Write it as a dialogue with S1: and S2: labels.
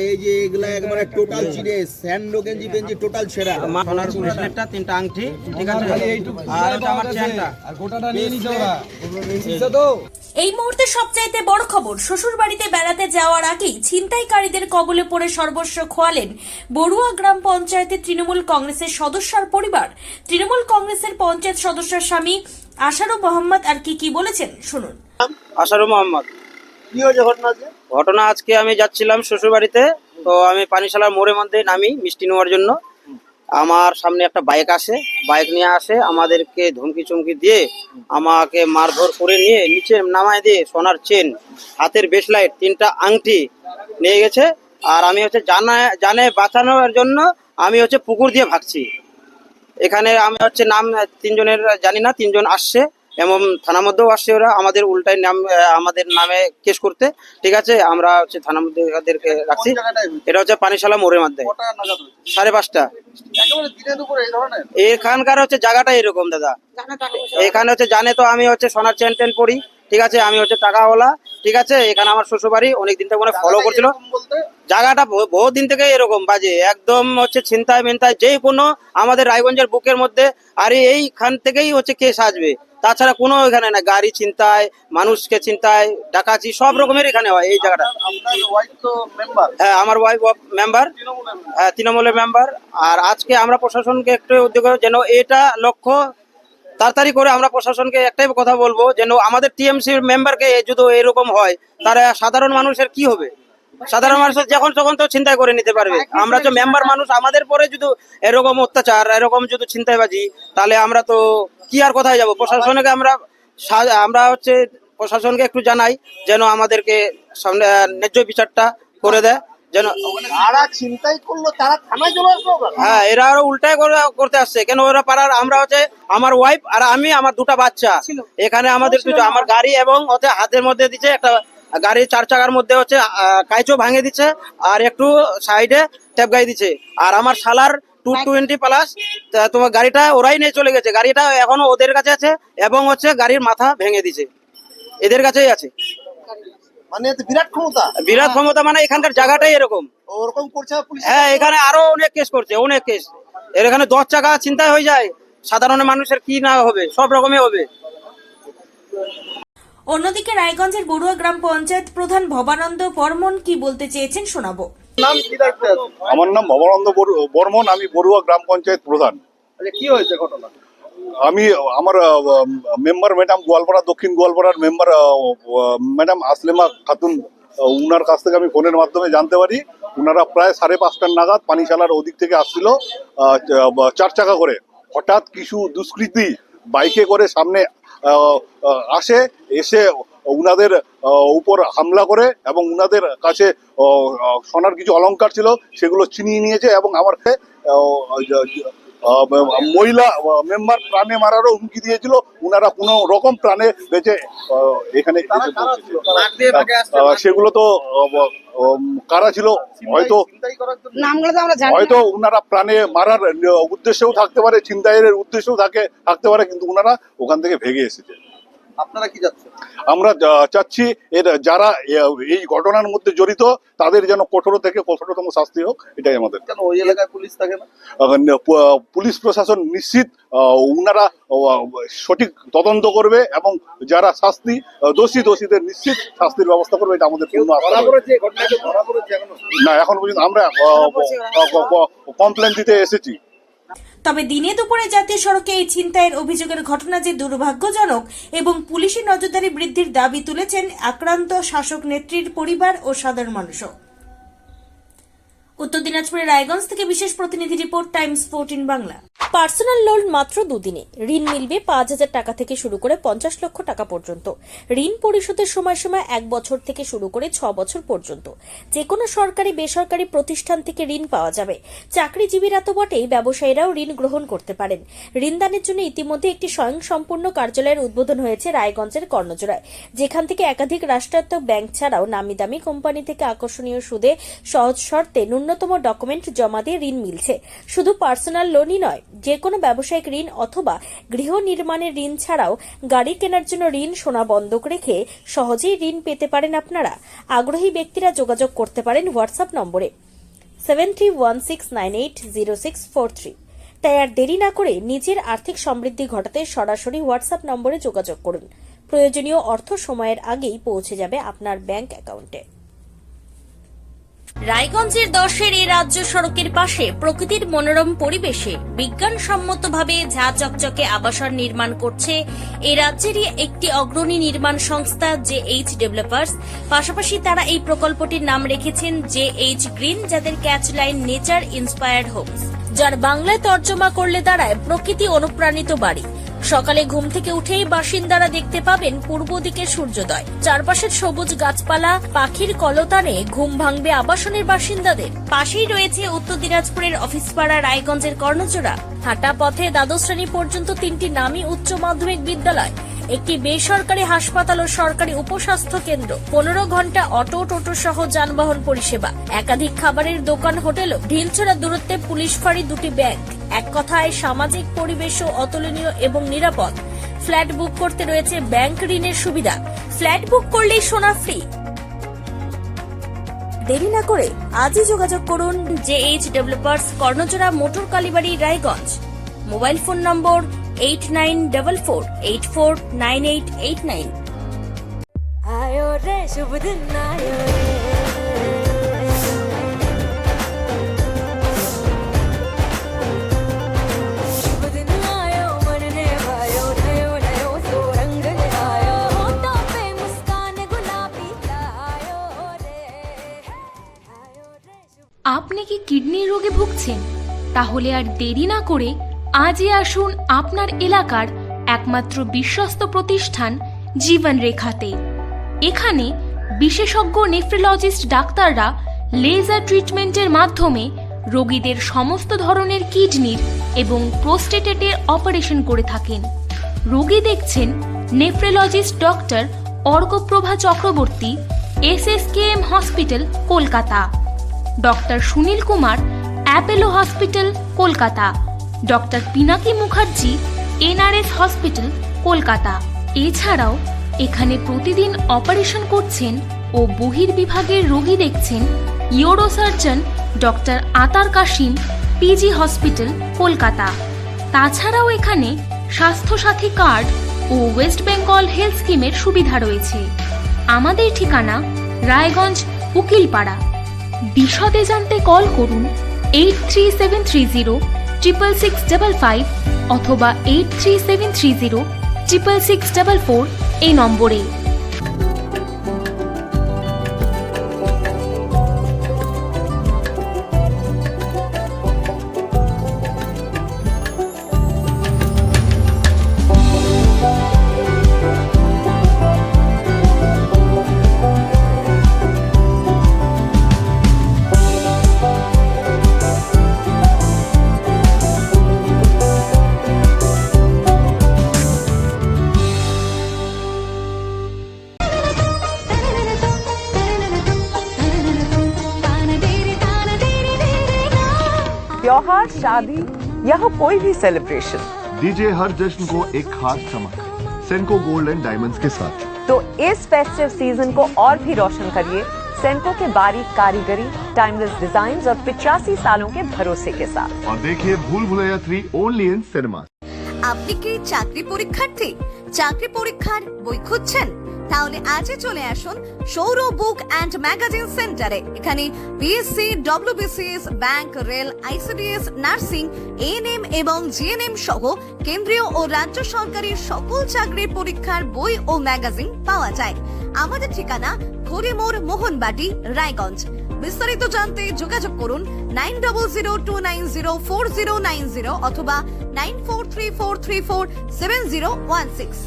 S1: এই যে এগুলা একবারে টোটাল চিড়ে স্যান্ডো গেঞ্জি বেঞ্জি টোটাল ছেঁড়া।
S2: সোনার ব্রেসলেটটা, 3টা আংটি, ঠিক আছে, আর হচ্ছে আমার চেনটা
S3: আর গোটাটা নিয়ে নিছে ওরা নিছে তো।
S4: এই মুহূর্তে সবচাইতে বড় খবর, শ্বশুর বাড়িতে বেড়াতে যাওয়ার আগেই ছিনতাইকারীদের কবলে পড়ে সর্বস্ব খোয়ালেন বড়ুয়া গ্রাম পঞ্চায়েতের তৃণমূল কংগ্রেসের সদস্যর পরিবার। তৃণমূল কংগ্রেসের পঞ্চায়েত সদস্যর স্বামী আশারু মোহাম্মদ আর কি বলেছেন শুনুন।
S2: আশারু মোহাম্মদ।
S1: কি হয়েছে ঘটনা?
S2: ঘটনা আজকে আমি যাচ্ছিলাম শ্বশুর বাড়িতে, তো আমি পানিশালার মোড়ের মধ্যে নামি মিষ্টি নেওয়ার জন্য। আমার সামনে একটা বাইক নিয়ে আসে, আমাদেরকে ধমকি চমকি দিয়ে আমাকে মারধর করে নিয়ে নিচে নামায় দিয়ে সোনার চেন, হাতের ব্রেসলেট, 3টা আংটি নিয়ে গেছে। আর আমি হচ্ছে জানে বাঁচানোর জন্য আমি হচ্ছে পুকুর দিয়ে ভাগছি। এখানে আমি হচ্ছে নাম 3 জনের জানি না, 3 জন আসছে এবং থানার মধ্যেও আসছে ওরা আমাদের উল্টায় নাম আমাদের নামে কেস করতে, ঠিক আছে। আমরা হচ্ছে থানার মধ্যে এদেরকে রাখছি। এটা হচ্ছে পানিশালা মোড়ের মধ্যে 5:30। এখানকার হচ্ছে জায়গাটা এরকম দাদা, এখানে হচ্ছে জানে তো আমি হচ্ছে সোনার চেন টেন পরি, ঠিক আছে, আমি হচ্ছে টাকাওয়ালা, ঠিক আছে। এখানে আমার শ্বশুর বাড়ি অনেকদিন থেকে মানে ফলো করছিল। জায়গাটা বহুত দিন থেকে এরকম বাজে, একদম হচ্ছে ছিনতাই মিনতাই যে কোনো আমাদের রায়গঞ্জের বুকের মধ্যে। আর এইখান থেকেই হচ্ছে কেস আসবে, তাছাড়া কোনো এখানে না। গাড়ি ছিনতাই, মানুষকে ছিনতাই, ডাকাতি সব রকমের এখানে হয় এই জায়গাটা। হ্যাঁ, আমার ওয়াইফ মেম্বার, হ্যাঁ, তৃণমূলের মেম্বার। আর আজকে আমরা প্রশাসনকে একটু উদ্যোগ যেন এটা লক্ষ্য তাড়াতাড়ি করে আমরা প্রশাসনকে একটাই কথা বলবো, যেন আমাদের টিএমসি মেম্বারকে যদি এরকম হয় তারা সাধারণ মানুষের কি হবে? সাধারণ মানুষের যখন তখন তো চিন্তা করে নিতে পারবে। আমরা তো মেম্বার মানুষ, আমাদের পরে যদি এরকম অত্যাচার, এরকম যদি চিন্তাবাজি, তাহলে আমরা তো কি আর কোথায় যাব? প্রশাসনকে আমরা হচ্ছে প্রশাসনকে একটু জানাই যেন আমাদেরকে সামনে ন্যায্য বিচারটা করে দেয়, যেন
S1: যারা ছিনতাই করলো তারা থানায় চলে আসলো।
S2: হ্যাঁ, এরা আরো উল্টাই করতে আসছে কেন? ওরা পাড়ার, আমরা হচ্ছে আমার ওয়াইফ আর আমি, আমার 2টা বাচ্চা এখানে আমাদের আমার গাড়ি এবং ওতে হাতের মধ্যে দিচ্ছে একটা গাড়ির 4 চাকার মধ্যে হচ্ছে কাইচো ভাঙে দিচ্ছে আর একটু সাইডে ট্যাপ গাই দিচ্ছে। আর আমার শালার 220 প্লাস তোমার গাড়িটা ওরাই নিয়ে চলে গেছে। গাড়িটা এখনো ওদের কাছে আছে এবং হচ্ছে গাড়ির মাথা ভেঙে দিছে, এদের কাছেই আছে।
S1: মানে
S2: বিরাট ক্ষমতা, মানে এখানকার জায়গাটাই এরকম।
S1: ওরকম করছে পুলিশ।
S2: হ্যাঁ, এখানে আরো অনেক কেস করছে, অনেক কেস। এখানে 10 চাকা চিন্তায় হয়ে যায়, সাধারণ মানুষের কি না হবে, সব রকমই হবে।
S4: অন্যদিকে রায়গঞ্জের বড়ুয়া গ্রাম পঞ্চায়েত প্রধান ভবানন্দ বর্মন কি বলতে চেয়েছেন শোনাবো।
S5: আমার নাম ভবানন্দ বর্মন, আমি বড়ুয়া গ্রাম পঞ্চায়েত প্রধান।
S1: কি হয়েছে ঘটনা?
S5: আমি আমার মেম্বার ম্যাডাম গোয়ালপাড়া, দক্ষিণ গোয়ালপাড়ার মেম্বার ম্যাডাম আসলেমা খাতুন, উনার কাছ থেকে আমি ফোনের মাধ্যমে জানতে পারি উনারা প্রায় 5:30 নাগাদ পানিশালার ওদিক থেকে আসছিল 4 চাকা করে। হঠাৎ কিছু দুষ্কৃতী বাইকে করে সামনে এসে উনাদের উপর হামলা করে এবং উনাদের কাছে সোনার কিছু অলংকার ছিল সেগুলো ছিনিয়ে নিয়েছে এবং আমার মহিলা মেম্বার প্রাণে মারারও হুমকি দিয়েছিল। উনারা কোনো রকম প্রাণে বেঁচে এখানে সেগুলো তো কারা ছিল হয়তো উনারা প্রাণে মারার উদ্দেশ্যেও থাকতে পারে, ছিনতাইয়ের উদ্দেশ্যেও থাকতে পারে, কিন্তু উনারা ওখান থেকে ভেগে এসেছে।
S1: আপনারা কি চাচ্ছেন?
S5: আমরা চাচ্ছি এর যারা এই ঘটনার মধ্যে জড়িত তাদের যেন কঠোর থেকে কঠোরতম শাস্তি হোক, এটাই আমাদের।
S1: কেন ওই এলাকায় পুলিশ থাকে না?
S5: পুলিশ প্রশাসন নিশ্চিত উনারা সঠিক তদন্ত করবে এবং যারা দোষীদের নিশ্চিত শাস্তির ব্যবস্থা করবে, এটা আমাদের পূর্ণ আশা। না, এখন পর্যন্ত আমরা কমপ্লেন দিতে এসেছি।
S4: তবে দিনে দুপুরে জাতীয় সড়কে এই ছিনতাইয়ের অভিযোগের ঘটনা যে দুর্ভাগ্যজনক এবং পুলিশি নজরদারি বৃদ্ধির দাবি তুলেছেন আক্রান্ত শাসক নেত্রীর পরিবার ও সাধারণ মানুষও। উত্তর দিনাজপুরের রায়গঞ্জ থেকে বিশেষ প্রতিনিধি report, Times 14 Bangla. Personal loan মাত্র 2 দিনে ঋণ মিলবে 5,000 টাকা থেকে শুরু করে 50 লক্ষ টাকা পর্যন্ত। ঋণ পরিশোধের সময়সীমা 1 বছর থেকে শুরু করে 6 বছর পর্যন্ত। যে কোনো সরকারি বেসরকারি প্রতিষ্ঠান থেকে ঋণ পাওয়া যাবে। চাকরিজীবীরা তো বটেই, ব্যবসায়ীরাও ঋণ গ্রহণ করতে পারেন। ঋণদানের জন্য ইতিমধ্যে একটি স্বয়ংসম্পূর্ণ কার্যালয়ের উদ্বোধন হয়েছে রায়গঞ্জের কর্ণজোড়ায়, যেখান থেকে একাধিক রাষ্ট্রায়ত্ত ব্যাংক ছাড়াও নামি দামি কোম্পানি থেকে আকর্ষণীয় সুদে সহজ শর্তে ন্যূনতম ডকুমেন্ট জমা দিয়ে ঋণ মিলছে। শুধু পার্সোনাল লোনই নয়, যে কোনো ব্যবসায়িক ঋণ অথবা গৃহ নির্মাণের ঋণ ছাড়াও গাড়ি কেনার জন্য ঋণ, সোনা বন্ধক রেখে সহজেই ঋণ পেতে পারেন আপনারা। আগ্রহী ব্যক্তিরা যোগাযোগ করতে পারেন হোয়াটসঅ্যাপ নম্বরে 7316980643। তাই আর দেরি না করে নিজের আর্থিক সমৃদ্ধি ঘটাতে সরাসরি হোয়াটসঅ্যাপ নম্বরে যোগাযোগ করুন। প্রয়োজনীয় অর্থ সময়ের আগেই পৌঁছে যাবে আপনার ব্যাংক অ্যাকাউন্টে। রায়গঞ্জের 10-এর এই রাজ্য সড়কের পাশে প্রকৃতির মনোরম পরিবেশে বিজ্ঞানসম্মতভাবে ঝা চকচকে আবাসন নির্মাণ করছে এই রাজ্যেরই একটি অগ্রণী নির্মাণ সংস্থা JH ডেভেলপার্স। পাশাপাশি তারা এই প্রকল্পটির নাম রেখেছেন JH গ্রিন, যাদের catch line nature inspired homes, যার বাংলায় তর্জমা করলে দাঁড়ায় প্রকৃতি অনুপ্রাণিত বাড়ি। সকালে ঘুম থেকে উঠেই বাসিন্দারা দেখতে পাবেন পূর্ব দিকে সূর্যোদয়, চারপাশের সবুজ গাছপালা, পাখির কলতানে ঘুম ভাঙবে আবাসনের বাসিন্দাদের। পাশেই রয়েছে উত্তর দিনাজপুরের অফিসপাড়া রায়গঞ্জের কর্ণজোড়া। হাঁটা পথে দ্বাদশ শ্রেণী পর্যন্ত 3টি নামী উচ্চ মাধ্যমিক বিদ্যালয়, একটি বেসরকারি হাসপাতাল ও সরকারি উপস্বাস্থ্য কেন্দ্র, 15 ঘন্টা অটো, টোটো সহ যানবাহন পরিষেবা, একাধিক খাবারের দোকান, হোটেল, ঢিলছড়া দূরত্বে পুলিশ ফাঁড়ি, 2টি ব্যাংক। এক কথায় সামাজিক পরিবেশও অতুলনীয় এবং নিরাপদ। ফ্ল্যাট বুক করতে রয়েছে ব্যাংক ঋণের সুবিধা। ফ্ল্যাট বুক করলেই সোনা ফ্রি। দেরি না করে আজই যোগাযোগ করুন JH developers, Karnajora, motor Kalibari, Raiganj. Mobile phone number 8944849889।
S6: आयो रे शुभ दिन आयो रे, शुभ दिन आयो मन ने भायो, नयो नयो सो रंग ले आयो, होठों पे मुस्कान गुलाबी आयो रे, आयो रे शुभ।
S7: আপনি কি কিডনির রোগে ভুগছেন? তাহলে আর দেরি না করে আজই আসুন আপনার এলাকার একমাত্র বিশ্বস্ত প্রতিষ্ঠান জীবন রেখাতে। এখানে বিশেষজ্ঞ নেফ্রোলজিস্ট ডাক্তাররা লেজার ট্রিটমেন্টের মাধ্যমে রোগীদের সমস্ত ধরনের কিডনির এবং প্রোস্টেটের অপারেশন করে থাকেন। রোগী দেখছেন nephrologist doctor Arkaprava Chakraborty, SSKM hospital, Kolkata. Doctor Sunil Kumar, Apollo hospital, Kolkata. Doctor Pinaki Mukherjee, NRS hospital, Kolkata. এছাড়াও এখানে প্রতিদিন অপারেশন করছেন ও বহির্বিভাগের রোগী দেখছেন ইউরোসার্জন ডক্টর আতার কাশিম, PG হসপিটাল, কলকাতা। তাছাড়াও এখানে স্বাস্থ্যসাথী কার্ড ও ওয়েস্ট বেঙ্গল হেলথ স্কিমের সুবিধা রয়েছে। আমাদের ঠিকানা রায়গঞ্জ, উকিলপাড়া। বিশদে জানতে কল করুন 8373066655 অথবা 8373066644 এই নম্বরে।
S8: त्योहार, शादी या हो कोई भी सेलिब्रेशन,
S9: दीजिए हर जश्न को एक खास चमक सेंको गोल्ड एंड डायमंड्स के साथ।
S8: तो इस फेस्टिव सीजन को और भी रोशन करिए सेंको के बारीक कारीगरी, टाइमलेस डिजाइन और 85 सालों के भरोसे के साथ।
S9: और देखिए भूल भुलैया 3 ओनली इन सिनेमा।
S6: আপনি কি চাকরি পরীক্ষার্থী? চাকরি পরীক্ষার বই খুঁজছেন? তাহলে আজই চলে আসুন সৌর বুক অ্যান্ড ম্যাগাজিন সেন্টারে। এখানে BSc, WBCS, bank, rail, ICDS, nursing, ANM এবং GNM সহ কেন্দ্রীয় ও রাজ্য সরকারি সকল চাকরির পরীক্ষার বই ও ম্যাগাজিন পাওয়া যায়। আমাদের ঠিকানা ঘড়িমোড়, মোহনবাটি, রায়গঞ্জ। বিস্তারিত জানতে যোগাযোগ করুন 9002904090 অথবা 9434347016।